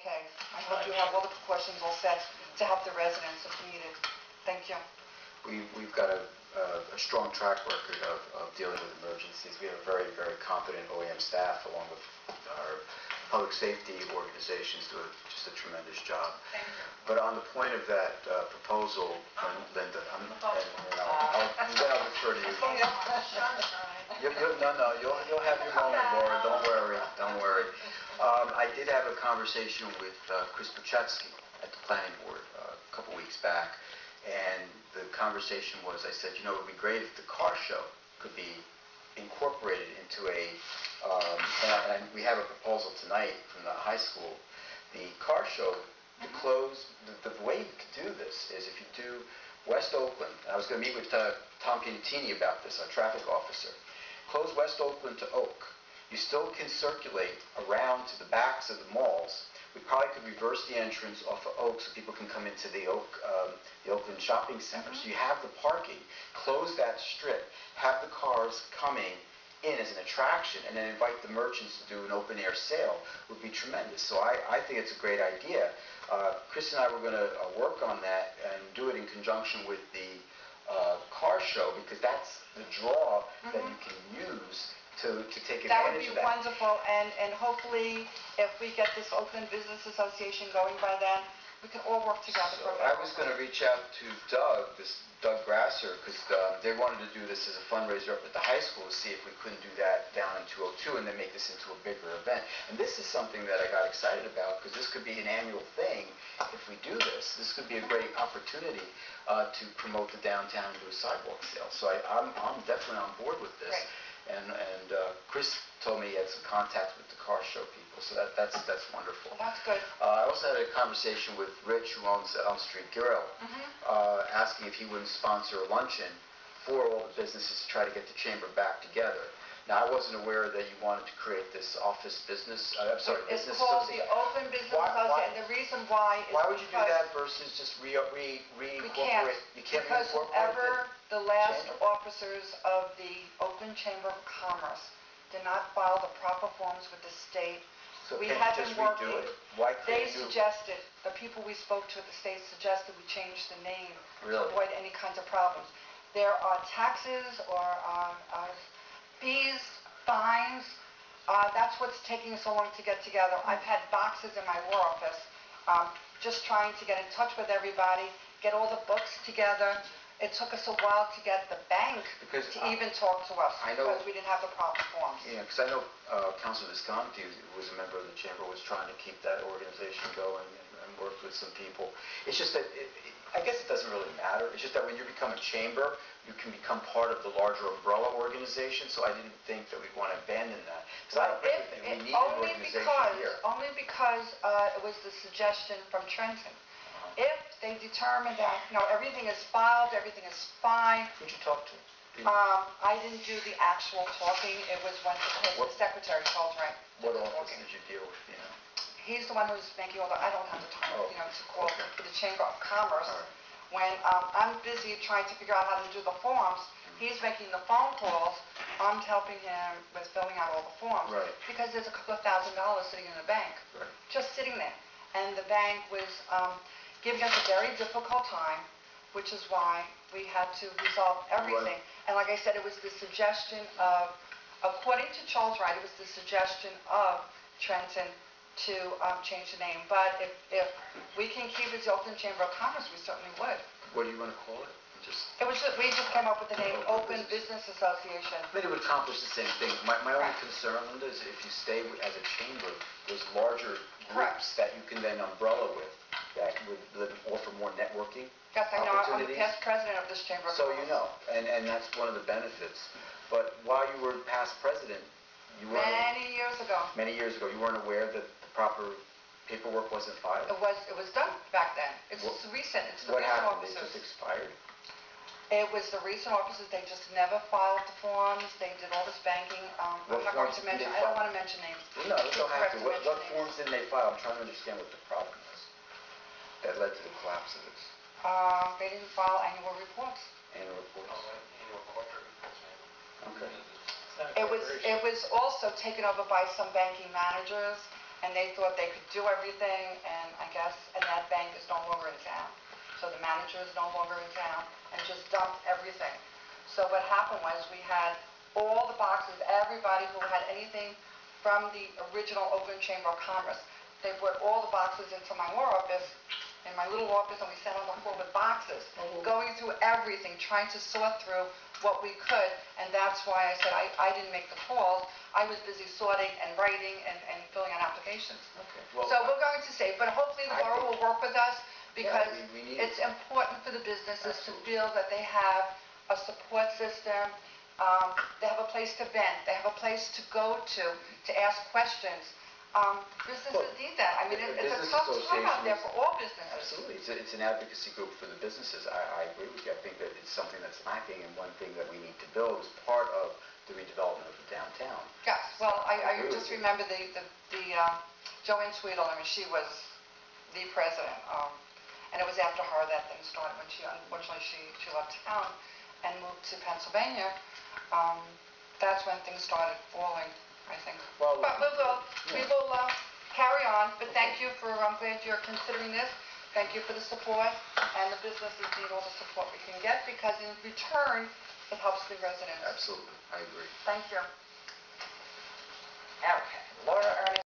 okay. I hope you have all the precautions all set to help the residents if needed. Thank you. We've got a strong track record of dealing with emergencies. We have a very, very competent OEM staff, along with our public safety organizations, do just a tremendous job. Thank you. But on the point of that proposal, Linda, I'll defer to you. No, you'll have your moment, Laura. Don't worry. I did have a conversation with Chris Puchetsky at the planning board a couple weeks back, and the conversation was, I said, it would be great if the car show could be incorporated into and we have a proposal tonight from the high school. The car show, the way you could do this is if you do West Oakland. I was going to meet with Tom Piantini about this, our traffic officer. Close West Oakland to Oak. You still can circulate around to the backs of the malls. We probably could reverse the entrance off of Oak so people can come into the Oakland Shopping Center. So you have the parking, close that strip, have the cars coming in as an attraction, and then invite the merchants to do an open air sale would be tremendous. So I think it's a great idea. Chris and I were going to work on that and do it in conjunction with the car show, because that's the draw that you can use to take advantage of that. That would be wonderful, and hopefully if we get this Oakland Business Association going by then, we can all work together. So I was going to reach out to Doug Grasser, because they wanted to do this as a fundraiser up at the high school to see if we couldn't do that down in 202 and then make this into a bigger event. And this is something that I got excited about, because this could be an annual thing if we do this. This could be a great opportunity to promote the downtown and do a sidewalk sale. So I'm definitely on board with this. Great. And Chris told me he had some contacts with the car show people, so that's wonderful. Well, that's good. I also had a conversation with Rich, who owns Elm Street Grill, asking if he wouldn't sponsor a luncheon for all the businesses to try to get the chamber back together. Now, I wasn't aware that you wanted to create this business association. It's called the Open Business Association, and the reason why is why would you do that versus just re-incorporate? You can't because whoever the last officers of the Oakland Chamber of Commerce did not file the proper forms with the state. So we can't had you just been working. redo it? Why can't they you? suggested, the people we spoke to at the state suggested we change the name really? to avoid any kinds of problems. There are taxes or fees, fines. That's what's taking so long to get together. I've had boxes in my war office just trying to get in touch with everybody, get all the books together. It took us a while to get the bank to even talk to us because we didn't have the proper forms. Yeah, because I know Councilor Visconti, who was a member of the chamber, was trying to keep that organization going and worked with some people. It's just that, I guess it doesn't really matter. It's just that when you become a chamber, you can become part of the larger umbrella organization, so I didn't think that we'd want to abandon that. Because I don't think we need an organization here. Only because it was the suggestion from Trenton. If they determine that, everything is filed, everything is fine. Who'd you talk to? I didn't do the actual talking. It was when the secretary called, right? What office did you deal with, He's the one who's making all the, I don't have the time, to call the Chamber of Commerce. When I'm busy trying to figure out how to do the forms, he's making the phone calls. I'm helping him with filling out all the forms. Right. Because there's a couple of $1,000 sitting in the bank. Right. Just sitting there. And the bank was giving us a very difficult time, which is why we had to resolve everything. Right. And like I said, it was the suggestion of, according to Charles Wright, it was the suggestion of Trenton to change the name. But if we can keep it the Oakland Chamber of Commerce, we certainly would. What do you want to call it? We just came up with the name Open Business Association. I think it would accomplish the same thing. My only concern, Linda, is if you stay as a chamber, there's larger groups that you can then umbrella with that would offer more networking Yes, I know. I'm the opportunities. past president of this chamber. So you know, and that's one of the benefits. But while you were past president, you weren't many years ago, you weren't aware that the proper paperwork wasn't filed. It was done back then. It's recent. It's the what recent happened? officers. They just expired? It was the recent officers. They just never filed the forms. They did all this banking. I'm not going to mention. I don't want to mention names. No, you don't have to. What forms didn't they file? I'm trying to understand what the problem is that led to the collapse of this. They didn't file annual reports. Annual reports. Annual corporate reports, maybe. Okay. It was also taken over by some banking managers, and they thought they could do everything, and that bank is no longer in town. So the manager is no longer in town, and just dumped everything. So what happened was we had all the boxes, everybody who had anything from the original Oakland Chamber of Commerce, they brought all the boxes into my office, in my little office, and we sat on the floor with boxes, going through everything, trying to sort through what we could, and that's why I said I didn't make the calls. I was busy sorting and writing and filling out applications. Okay. Well, So we're going to save, but hopefully the borough will work with us, because we need it's important for the businesses to Absolutely. feel that they have a support system, they have a place to vent, they have a place to go to ask questions. Businesses need that. I mean, it's a Business tough time out there associations- for all businesses. Absolutely. It's an advocacy group for the businesses. I agree with you. I think that it's something that's lacking, and one thing that we need to build is part of the redevelopment of the downtown. Yes, well, I agree just with you. remember Joanne Tweedle, I mean, she was the president, and it was after her that things started, when unfortunately, she left town and moved to Pennsylvania. That's when things started falling, I think. Well, But we will carry on, but thank you I'm glad you're considering this. Thank you for the support, and the businesses need all the support we can get, because in return, it helps the residents. Absolutely. I agree. Thank you. Okay, Laura Ernest.